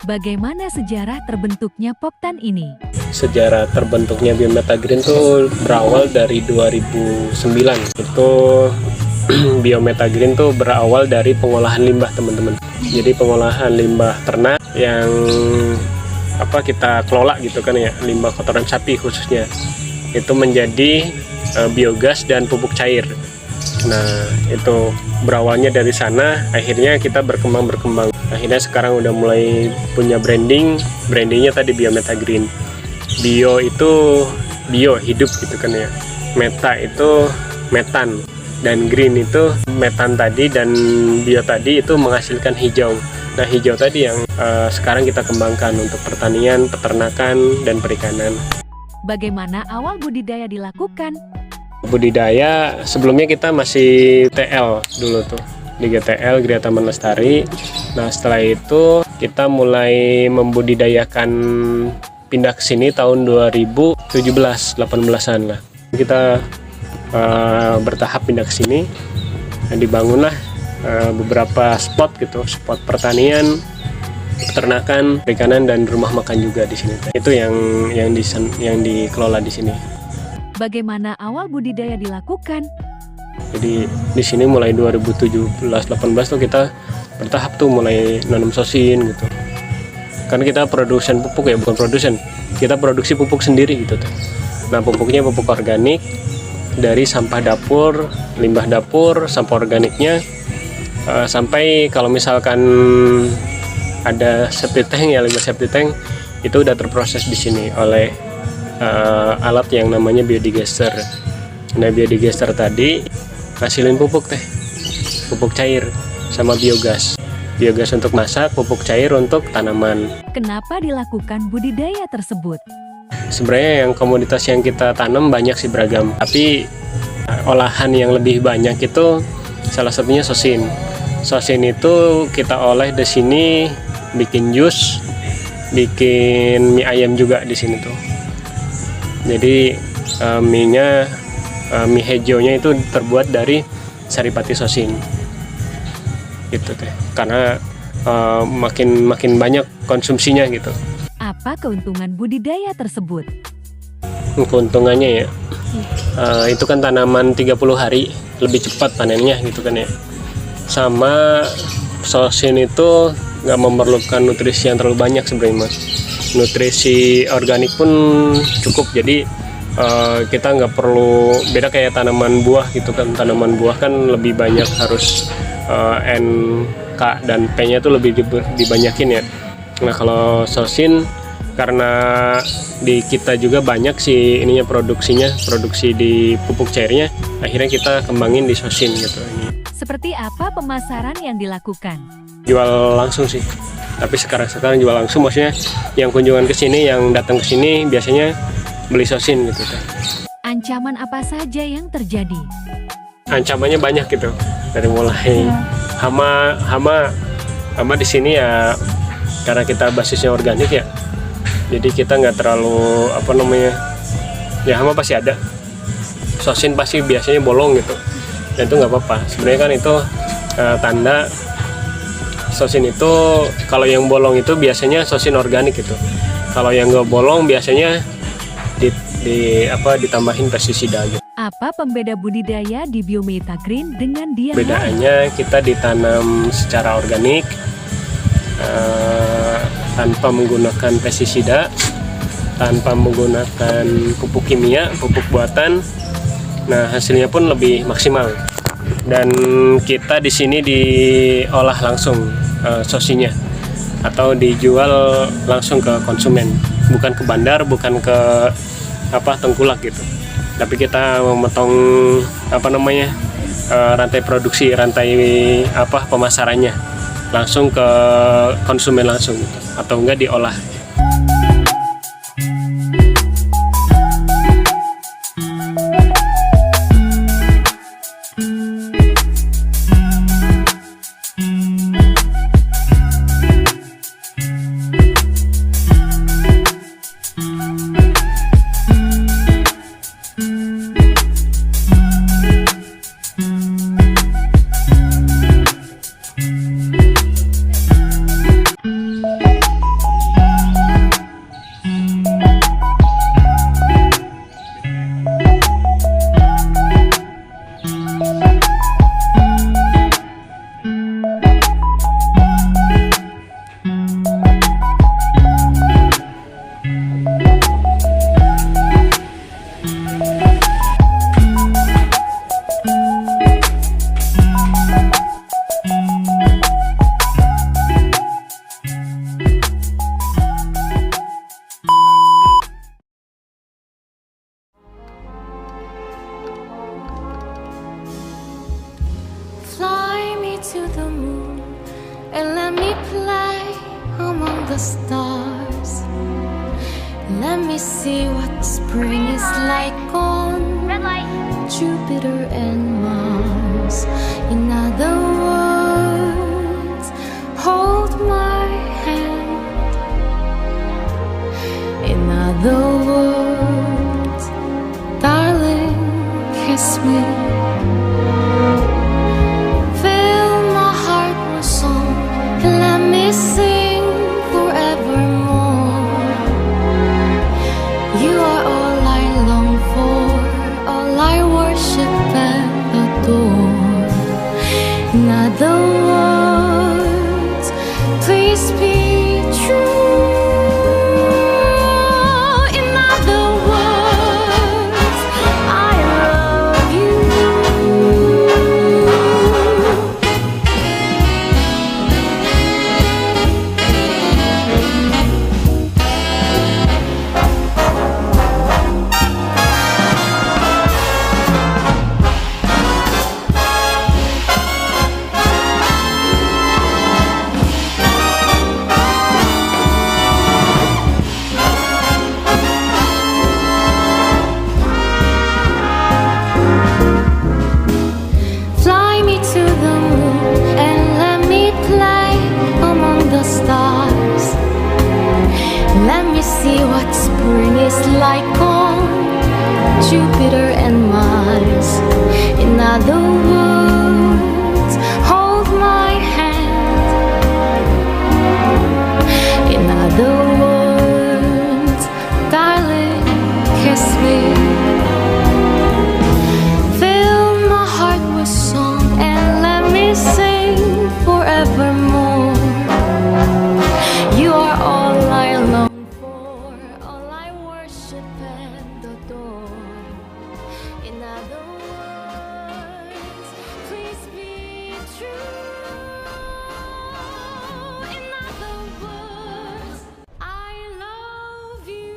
Bagaimana sejarah terbentuknya Poktan ini? Sejarah terbentuknya Biometa Green tuh berawal dari 2009. Itu Biometa Green tuh berawal dari pengolahan limbah, teman-teman. Jadi pengolahan limbah ternak yang kita kelola gitu kan ya, limbah kotoran sapi khususnya. Itu menjadi biogas dan pupuk cair. Nah, itu berawalnya dari sana, akhirnya kita berkembang. Akhirnya sekarang udah mulai punya brandingnya tadi Biometa Green. Bio itu bio, hidup gitu kan ya. Meta itu metan, dan green itu metan tadi, dan bio tadi itu menghasilkan hijau. Nah, hijau tadi yang sekarang kita kembangkan untuk pertanian, peternakan, dan perikanan. Bagaimana awal budidaya dilakukan? Budidaya sebelumnya kita masih TL dulu tuh, di GTL, Gria Taman Lestari. Nah, setelah itu kita mulai membudidayakan, pindah ke sini tahun 2017-18an lah. Kita bertahap pindah ke sini, dan dibangunlah beberapa spot gitu, spot pertanian, peternakan, perikanan, dan rumah makan juga di sini. Itu yang dikelola di sini. Bagaimana awal budidaya dilakukan? Jadi di sini mulai 2017-18 tuh kita bertahap tuh mulai nanam sosin gitu. Kan kita produsen pupuk ya, bukan produsen. Kita produksi pupuk sendiri gitu tuh. Nah, pupuknya pupuk organik dari sampah dapur, limbah dapur, sampah organiknya, sampai kalau misalkan ada septic tank ya, limbah septic tank itu udah terproses di sini oleh alat yang namanya biodigester. Nah, biodigester tadi hasilin pupuk cair sama biogas untuk masak, pupuk cair untuk tanaman. Kenapa dilakukan budidaya tersebut? Sebenarnya yang komoditas yang kita tanam banyak sih, beragam, tapi olahan yang lebih banyak itu salah satunya sosin. Sosin itu kita olah di sini, bikin jus, bikin mie ayam juga di sini tuh. Jadi mie hijaunya itu terbuat dari saripati sosin gitu teh, karena makin banyak konsumsinya gitu. Apa keuntungan budidaya tersebut? Keuntungannya ya, itu kan tanaman 30 hari lebih cepat panennya gitu kan ya. Sama sosin itu nggak memerlukan nutrisi yang terlalu banyak sebenarnya, Mas. Nutrisi organik pun cukup, jadi kita nggak perlu, beda kayak tanaman buah gitu kan. Tanaman buah kan lebih banyak harus N, K, dan P nya itu lebih dibanyakin ya. Nah, kalau sosin karena di kita juga banyak sih ininya, produksi di pupuk cairnya, akhirnya kita kembangin di sosin gitu. Seperti apa pemasaran yang dilakukan? Jual langsung sih, tapi sekarang jual langsung, maksudnya yang kunjungan ke sini, yang datang ke sini biasanya beli sosin gitu kan. Ancaman apa saja yang terjadi? Ancamannya banyak gitu, dari mulai hama di sini ya, karena kita basisnya organik ya, jadi kita nggak terlalu ya, hama pasti ada. Sosin pasti biasanya bolong gitu, dan itu nggak apa-apa sebenarnya kan. Itu tanda sosin itu, kalau yang bolong itu biasanya sosin organik gitu. Kalau yang nggak bolong biasanya ditambahin pestisida gitu. Apa pembeda budidaya di Biometa Green dengan dia? Bedaannya kita ditanam secara organik, tanpa menggunakan pestisida, tanpa menggunakan pupuk kimia, pupuk buatan. Nah, hasilnya pun lebih maksimal. Dan kita di sini diolah langsung sosinnya, atau dijual langsung ke konsumen, bukan ke bandar, bukan ke tengkulak gitu. Tapi kita memotong rantai produksi, rantai pemasarannya langsung ke konsumen langsung gitu, atau enggak diolah. and let me play among the stars. Let me see what spring is like on Jupiter and Mars. In other words, hold my hand. In other words, darling, kiss me. Fill my heart with song and let me sing forevermore. You are all I long for, all I worship and adore. In other words, please be true. In other words, I love you. Fly me to the moon and let me play among the stars. Let me see what spring is like on Jupiter and Mars. In other words, hold my hand. In other words, darling, kiss me. Fill my heart with song and let me sing forevermore. You are all I long for, all I worship and adore. In other words, please be true. In other words, I love you.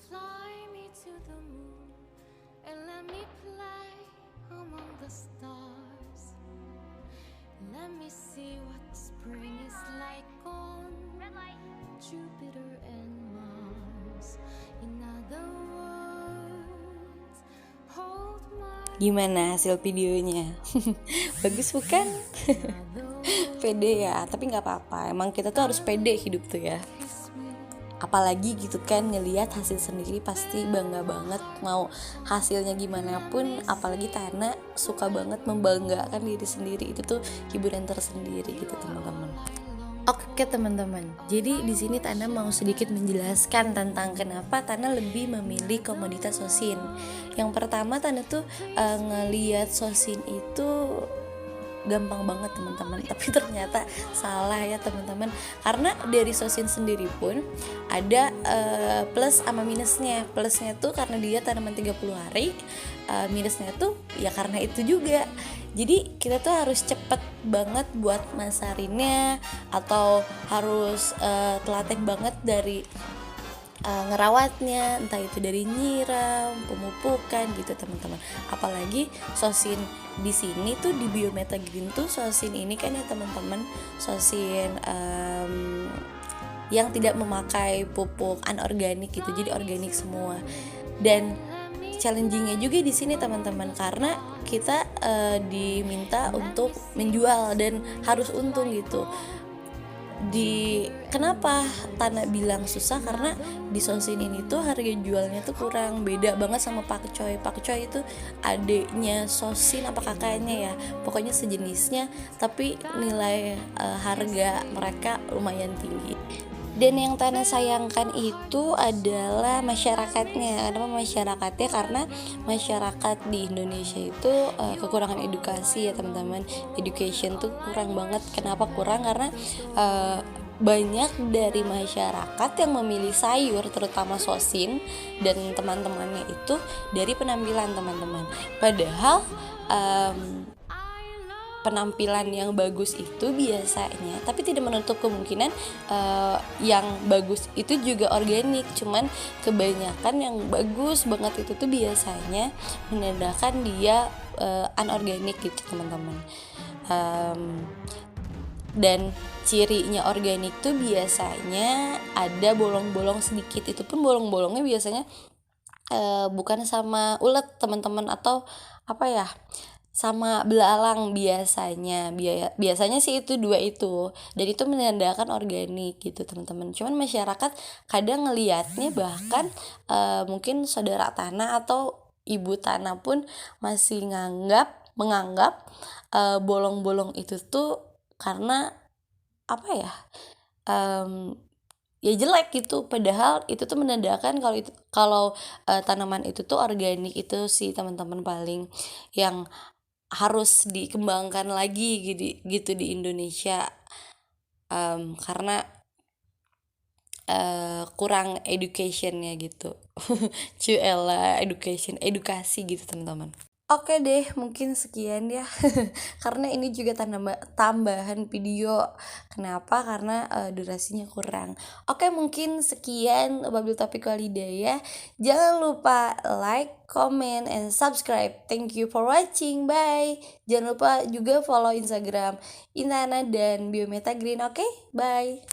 Fly me to the moon and let me play among the stars. Let me see what spring is like on Jupiter and Mars. In other words, hold my Gimana hasil videonya? Bagus bukan? Pede ya, tapi nggak apa-apa. Emang kita tuh harus pede hidup tuh ya. Apalagi gitu kan, ngelihat hasil sendiri pasti bangga banget. Mau hasilnya gimana pun, apalagi Tana suka banget membanggakan diri sendiri. Itu tuh hiburan tersendiri gitu teman-teman. Oke teman-teman, jadi di sini Tana mau sedikit menjelaskan tentang kenapa Tana lebih memilih komoditas Sosin. Yang pertama, Tana tuh ngelihat Sosin itu gampang banget teman-teman, tapi ternyata salah ya teman-teman, karena dari Sosin sendiri pun ada plus sama minusnya. Plusnya tuh karena dia tanaman 30 hari, minusnya tuh ya karena itu juga. Jadi kita tuh harus cepet banget buat masarinnya, atau harus telaten banget dari ngerawatnya, entah itu dari nyiram, pemupukan gitu teman-teman. Apalagi Sosin di sini tuh di Biometa Green tuh, Sosin ini kan ya teman-teman, Sosin yang tidak memakai pupuk anorganik gitu, jadi organik semua. Dan challengingnya juga di sini teman-teman, karena kita diminta untuk menjual dan harus untung gitu. Kenapa Tana bilang susah, karena di Sosin ini tuh harga jualnya tuh kurang, beda banget sama pakcoy. Pakcoy itu adeknya Sosin apa kakaknya ya, pokoknya sejenisnya, tapi nilai harga mereka lumayan tinggi. Dan yang Tana sayangkan itu adalah masyarakatnya. Kenapa masyarakatnya? Karena masyarakat di Indonesia itu kekurangan edukasi ya teman-teman. Education tuh kurang banget. Kenapa kurang? Karena banyak dari masyarakat yang memilih sayur, terutama Sosin dan teman-temannya itu dari penampilan teman-teman. Padahal penampilan yang bagus itu biasanya, tapi tidak menutup kemungkinan yang bagus itu juga organik. Cuman kebanyakan yang bagus banget itu tuh biasanya menandakan dia anorganik gitu teman-teman. Dan cirinya organik tuh biasanya ada bolong-bolong sedikit. Itu pun bolong-bolongnya biasanya bukan sama ulet teman-teman, atau apa ya, sama belalang biasanya sih itu dua itu, dan itu menandakan organik gitu teman-teman. Cuman masyarakat kadang ngelihatnya, bahkan mungkin saudara Tana atau ibu Tana pun masih menganggap bolong-bolong itu tuh karena apa ya, ya jelek gitu. Padahal itu tuh menandakan kalau tanaman itu tuh organik. Itu sih teman-teman paling yang harus dikembangkan lagi gitu di Indonesia, karena kurang educationnya gitu. Cuela edukasi gitu teman-teman. Oke deh, mungkin sekian ya. Karena ini juga tambahan video. Kenapa? Karena durasinya kurang. Oke, mungkin sekian Wabil Taufiq Walhidayah. Jangan lupa like, comment, and subscribe. Thank you for watching. Bye. Jangan lupa juga follow Instagram Inana dan Biometa Green. Oke, bye.